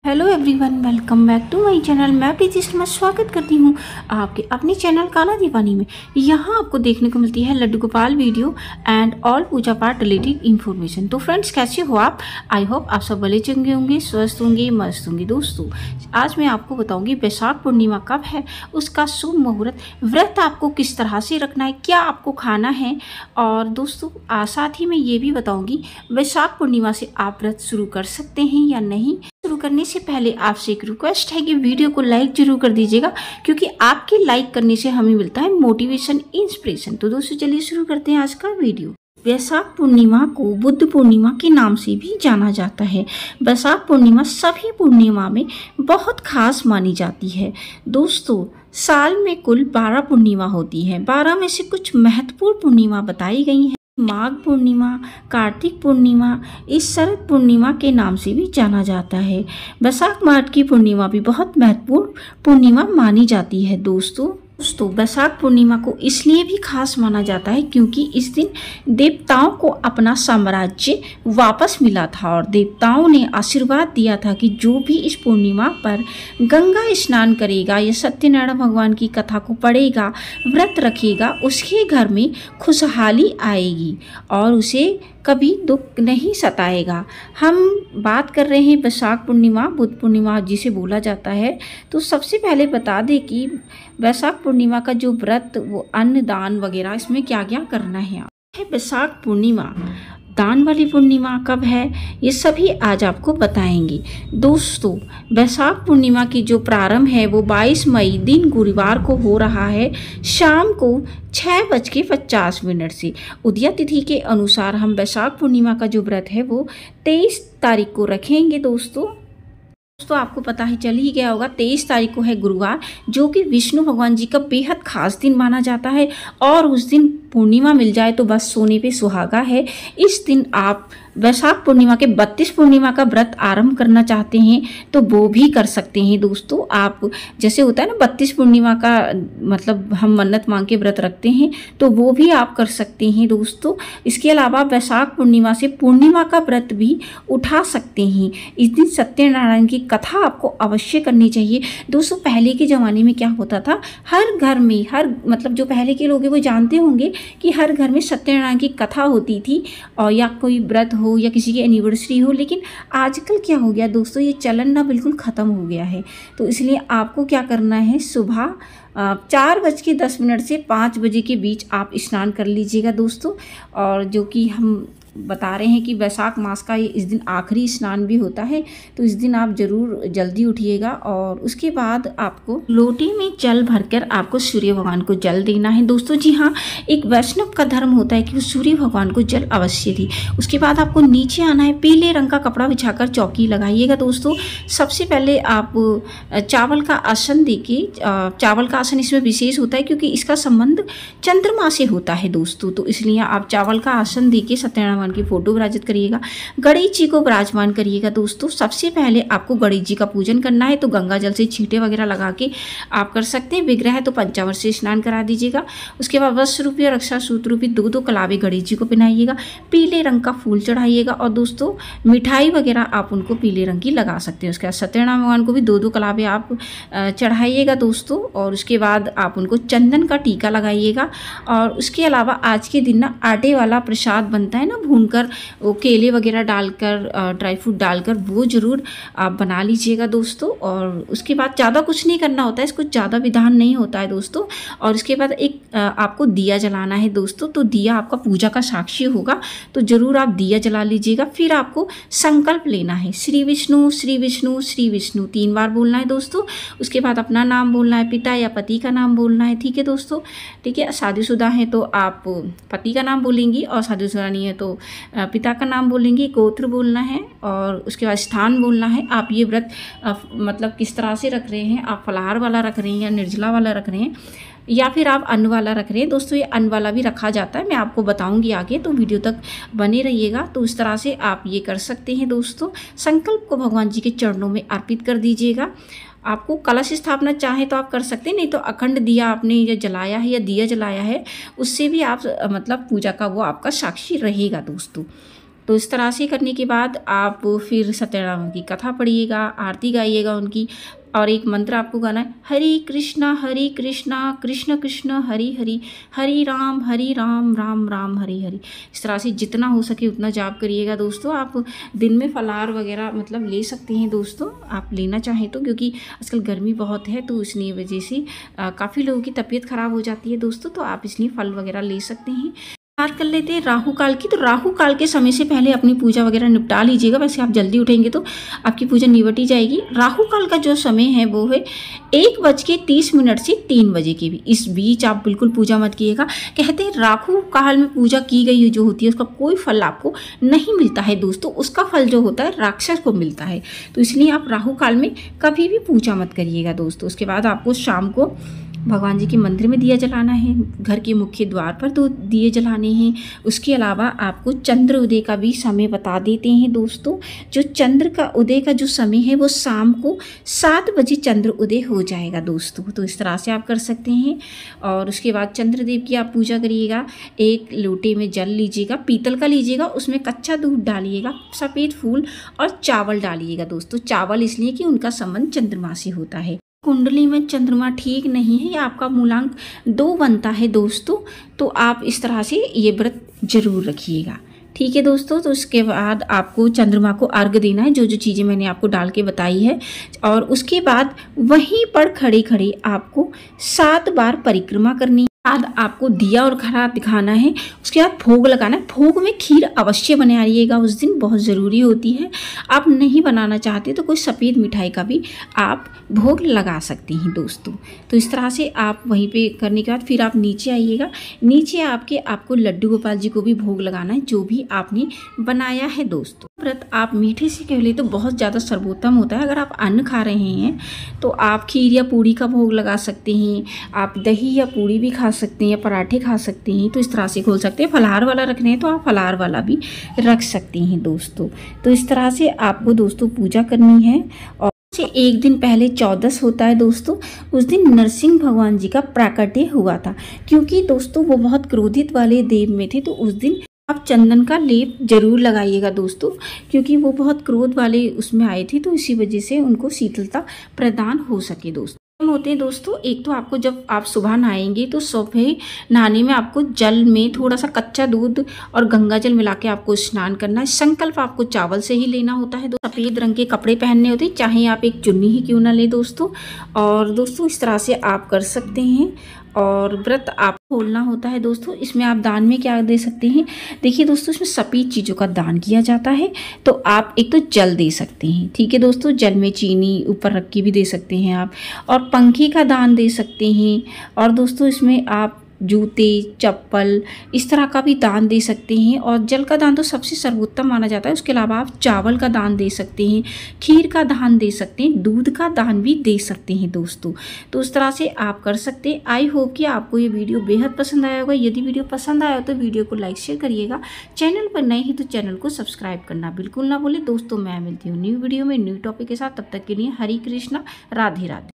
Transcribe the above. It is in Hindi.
Hello everyone, welcome back to my channel. मैं प्रीति शर्मा स्वागत करती हूँ आपके अपने चैनल काला दीवानी में। यहाँ आपको देखने को मिलती है Laddu Gopal video and all पूजा पाठ रिलेटेड इन्फॉर्मेशन। तो फ्रेंड्स, कैसे हो आप? आई होप आप सब भले चंगे होंगे, स्वस्थ होंगे, मस्त होंगे। दोस्तों, आज मैं आपको बताऊंगी वैशाख पूर्णिमा कब है, उसका शुभ मुहूर्त, व्रत आपको किस तरह से रखना है, क्या आपको खाना है, और दोस्तों साथ ही मैं ये भी बताऊंगी वैशाख पूर्णिमा से आप व्रत शुरू कर सकते हैं या नहीं। शुरू करने से पहले आपसे एक रिक्वेस्ट है कि वीडियो को लाइक जरूर कर दीजिएगा, क्योंकि आपके लाइक करने से हमें मिलता है मोटिवेशन, इंस्पिरेशन। तो दोस्तों, चलिए शुरू करते हैं आज का वीडियो। वैशाख पूर्णिमा को बुद्ध पूर्णिमा के नाम से भी जाना जाता है। वैशाख पूर्णिमा सभी पूर्णिमा में बहुत खास मानी जाती है। दोस्तों, साल में कुल 12 पूर्णिमा होती है। 12 में से कुछ महत्वपूर्ण पूर्णिमा बताई गई हैं। माघ पूर्णिमा, कार्तिक पूर्णिमा, इस शरद पूर्णिमा के नाम से भी जाना जाता है। वैशाख मास की पूर्णिमा भी बहुत महत्वपूर्ण पूर्णिमा मानी जाती है। दोस्तों, वैशाख पूर्णिमा को इसलिए भी खास माना जाता है क्योंकि इस दिन देवताओं को अपना साम्राज्य वापस मिला था और देवताओं ने आशीर्वाद दिया था कि जो भी इस पूर्णिमा पर गंगा स्नान करेगा या सत्यनारायण भगवान की कथा को पढ़ेगा, व्रत रखेगा, उसके घर में खुशहाली आएगी और उसे कभी दुख नहीं सताएगा। हम बात कर रहे हैं वैशाख पूर्णिमा, बुद्ध पूर्णिमा जिसे बोला जाता है। तो सबसे पहले बता दें कि वैशाख पूर्णिमा का जो व्रत, वो अन्न दान वगैरह, इसमें क्या क्या करना है। वैशाख पूर्णिमा, दान वाली पूर्णिमा कब है, ये सभी आज आपको बताएंगे। दोस्तों, वैशाख पूर्णिमा की जो प्रारंभ है वो 22 मई दिन गुरुवार को हो रहा है, शाम को 6:50 से। उदया तिथि के अनुसार हम वैशाख पूर्णिमा का जो व्रत है वो 23 तारीख को रखेंगे। दोस्तों, आपको पता है, चल ही गया होगा, 23 तारीख को है गुरुवार, जो कि विष्णु भगवान जी का बेहद खास दिन माना जाता है। और उस दिन पूर्णिमा मिल जाए तो बस सोने पे सुहागा है। इस दिन आप वैशाख पूर्णिमा के 32 पूर्णिमा का व्रत आरंभ करना चाहते हैं तो वो भी कर सकते हैं। दोस्तों, आप जैसे होता है ना 32 पूर्णिमा का मतलब हम मन्नत मांग के व्रत रखते हैं, तो वो भी आप कर सकते हैं। दोस्तों, इसके अलावा वैशाख पूर्णिमा से पूर्णिमा का व्रत भी उठा सकते हैं। इस दिन सत्यनारायण की कथा आपको अवश्य करनी चाहिए। दोस्तों, पहले के ज़माने में क्या होता था, हर घर में, मतलब जो पहले के लोग हैं वो जानते होंगे कि हर घर में सत्यनारायण की कथा होती थी, और या कोई व्रत हो या किसी की एनिवर्सरी हो। लेकिन आजकल क्या हो गया दोस्तों, ये चलन ना बिल्कुल ख़त्म हो गया है। तो इसलिए आपको क्या करना है, सुबह 4:10 से 5 बजे के बीच आप स्नान कर लीजिएगा दोस्तों। और जो कि हम बता रहे हैं कि वैशाख मास का इस दिन आखिरी स्नान भी होता है, तो इस दिन आप जरूर जल्दी उठिएगा। और उसके बाद आपको लोटे में जल भरकर आपको सूर्य भगवान को जल देना है। दोस्तों, जी हाँ, एक वैष्णव का धर्म होता है कि वो सूर्य भगवान को जल अवश्य दी। उसके बाद आपको नीचे आना है, पीले रंग का कपड़ा बिछाकर चौकी लगाइएगा। दोस्तों, सबसे पहले आप चावल का आसन देके, चावल का आसन इसमें विशेष होता है क्योंकि इसका संबंध चंद्रमा से होता है। दोस्तों, तो इसलिए आप चावल का आसन देके सत्यनारायण की फोटो विराजित करिएगा, गणेश जी को विराजमान करिएगा। दोस्तों, सबसे पहले आपको गणेश जी का पूजन करना है, तो गंगा जल से छींटे वगैरह लगा के आप कर सकते हैं। विग्रह है तो पंचामृत से स्नान करा दीजिएगा। उसके बाद वस्त्र रूपी और रक्षा सूत्र रूपी 2 कलावे गणेश जी को पहनाइएगा, पीले रंग का फूल चढ़ाइएगा, और दोस्तों मिठाई वगैरह आप उनको पीले रंग की लगा सकते हैं। उसके बाद सत्यनारायण भगवान को भी 2 कलावे आप चढ़ाइएगा दोस्तों। और उसके बाद आप उनको चंदन का टीका लगाइएगा। और उसके अलावा आज के दिन ना आटे वाला प्रसाद बनता है ना, भूनकर वो केले वगैरह डालकर, ड्राई फ्रूट डालकर, वो ज़रूर आप बना लीजिएगा दोस्तों। और उसके बाद ज़्यादा कुछ नहीं करना होता है, इसको ज़्यादा विधान नहीं होता है दोस्तों। और उसके बाद एक आपको दिया जलाना है दोस्तों। तो दिया आपका पूजा का साक्षी होगा, तो ज़रूर आप दिया जला लीजिएगा। फिर आपको संकल्प लेना है, श्री विष्णु श्री विष्णु श्री विष्णु 3 बार बोलना है दोस्तों। उसके बाद अपना नाम बोलना है, पिता या पति का नाम बोलना है। ठीक है दोस्तों, ठीक है। शादीशुदा है तो आप पति का नाम बोलेंगी, और शादीशुदा नहीं है तो पिता का नाम बोलेंगे, गोत्र बोलना है, और उसके बाद स्थान बोलना है। आप ये व्रत मतलब किस तरह से रख रहे हैं, आप फलाहार वाला रख रहे हैं या निर्जला वाला रख रहे हैं, या फिर आप अन्न वाला रख रहे हैं। दोस्तों, ये अन्न वाला भी रखा जाता है, मैं आपको बताऊंगी आगे, तो वीडियो तक बने रहिएगा। तो इस तरह से आप ये कर सकते हैं दोस्तों। संकल्प को भगवान जी के चरणों में अर्पित कर दीजिएगा। आपको कलश स्थापना चाहे तो आप कर सकते हैं, नहीं तो अखंड दिया आपने ये जलाया है या दिया जलाया है, उससे भी आप मतलब पूजा का वो आपका साक्षी रहेगा दोस्तों। तो इस तरह से करने के बाद आप फिर सत्यनारायण की कथा पढ़िएगा, आरती गाइएगा उनकी, और एक मंत्र आपको गाना है, हरे कृष्णा कृष्ण कृष्ण हरि हरि, हरि राम राम राम हरि हरि। इस तरह से जितना हो सके उतना जाप करिएगा दोस्तों। आप दिन में फलाहार वगैरह मतलब ले सकते हैं दोस्तों, आप लेना चाहें तो, क्योंकि आजकल गर्मी बहुत है तो इसलिए वजह से काफ़ी लोगों की तबीयत ख़राब हो जाती है दोस्तों, तो आप इसलिए फल वगैरह ले सकते हैं। बात कर लेते हैं राहु काल की। तो राहु काल के समय से पहले अपनी पूजा वगैरह निपटा लीजिएगा, वैसे आप जल्दी उठेंगे तो आपकी पूजा निपट ही जाएगी। राहु काल का जो समय है वो है 1:30 से 3 बजे के भी इस बीच आप बिल्कुल पूजा मत कीजिएगा। कहते हैं राहु काल में पूजा की गई जो होती है उसका कोई फल आपको नहीं मिलता है दोस्तों, उसका फल जो होता है राक्षस को मिलता है। तो इसलिए आप राहु काल में कभी भी पूजा मत करिएगा दोस्तों। उसके बाद आपको शाम को भगवान जी के मंदिर में दिया जलाना है, घर के मुख्य द्वार पर 2 दिए जलाने हैं। उसके अलावा आपको चंद्र उदय का भी समय बता देते हैं दोस्तों। जो चंद्र का उदय का जो समय है वो शाम को 7 बजे चंद्र उदय हो जाएगा दोस्तों। तो इस तरह से आप कर सकते हैं। और उसके बाद चंद्रदेव की आप पूजा करिएगा। एक लोटे में जल लीजिएगा, पीतल का लीजिएगा, उसमें कच्चा दूध डालिएगा, सफ़ेद फूल और चावल डालिएगा दोस्तों। चावल इसलिए कि उनका संबंध चंद्रमा से होता है। कुंडली में चंद्रमा ठीक नहीं है या आपका मूलांक 2 बनता है दोस्तों, तो आप इस तरह से ये व्रत जरूर रखिएगा, ठीक है दोस्तों। तो उसके बाद आपको चंद्रमा को अर्घ देना है, जो जो चीज़ें मैंने आपको डाल के बताई है। और उसके बाद वहीं पर खड़े खड़े आपको 7 बार परिक्रमा करनी है। बाद आपको दिया और घड़ा दिखाना है। उसके बाद भोग लगाना है। भोग में खीर अवश्य बनाइएगा, उस दिन बहुत ज़रूरी होती है। आप नहीं बनाना चाहते तो कोई सफ़ेद मिठाई का भी आप भोग लगा सकते हैं दोस्तों। तो इस तरह से आप वहीं पे करने के बाद फिर आप नीचे आइएगा। नीचे आपको लड्डू गोपाल जी को भी भोग लगाना है, जो भी आपने बनाया है दोस्तों। व्रत आप मीठे से कहले तो बहुत ज़्यादा सर्वोत्तम होता है। अगर आप अन्न खा रहे हैं तो आप खीर या पूड़ी का भोग लगा सकते हैं, आप दही या पूड़ी भी खा सकते हैं या पराठे खा सकते हैं। तो इस तरह से खोल सकते हैं। फलाहार वाला रखने हैं तो आप फलाहार वाला भी रख सकते हैं दोस्तों। तो इस तरह से आपको दोस्तों पूजा करनी है। और से एक दिन पहले 14 होता है दोस्तों। उस दिन नरसिंह भगवान जी का प्राकट्य हुआ था, क्योंकि दोस्तों वो बहुत क्रोधित वाले देव में थे। तो उस दिन आप चंदन का लेप जरूर लगाइएगा दोस्तों, क्योंकि वो बहुत क्रोध वाले उसमें आए थे, तो इसी वजह से उनको शीतलता प्रदान हो सके दोस्तों। होते हैं दोस्तों, एक तो आपको जब आप सुबह नहाएंगे तो सुबह नहाने में आपको जल में थोड़ा सा कच्चा दूध और गंगा जल मिला के आपको स्नान करना है। संकल्प आपको चावल से ही लेना होता है। सफ़ेद रंग के कपड़े पहनने होते हैं, चाहे आप एक चुन्नी ही क्यों ना ले दोस्तों। और दोस्तों इस तरह से आप कर सकते हैं। और व्रत आप खोलना होता है दोस्तों। इसमें आप दान में क्या दे सकते हैं, देखिए दोस्तों इसमें सफ़ेद चीज़ों का दान किया जाता है। तो आप एक तो जल दे सकते हैं, ठीक है दोस्तों, जल में चीनी ऊपर रख के भी दे सकते हैं आप, और पंखे का दान दे सकते हैं। और दोस्तों इसमें आप जूते, चप्पल इस तरह का भी दान दे सकते हैं। और जल का दान तो सबसे सर्वोत्तम माना जाता है। उसके अलावा आप चावल का दान दे सकते हैं, खीर का दान दे सकते हैं, दूध का दान भी दे सकते हैं दोस्तों। तो उस तरह से आप कर सकते हैं। आई होप कि आपको ये वीडियो बेहद पसंद आया होगा। यदि वीडियो पसंद आया हो तो वीडियो को लाइक शेयर करिएगा। चैनल पर नए हैं तो चैनल को सब्सक्राइब करना बिल्कुल ना भूलें दोस्तों। मैं मिलती हूँ न्यू वीडियो में न्यू टॉपिक के साथ। तब तक के लिए हरे कृष्णा, राधे राधे।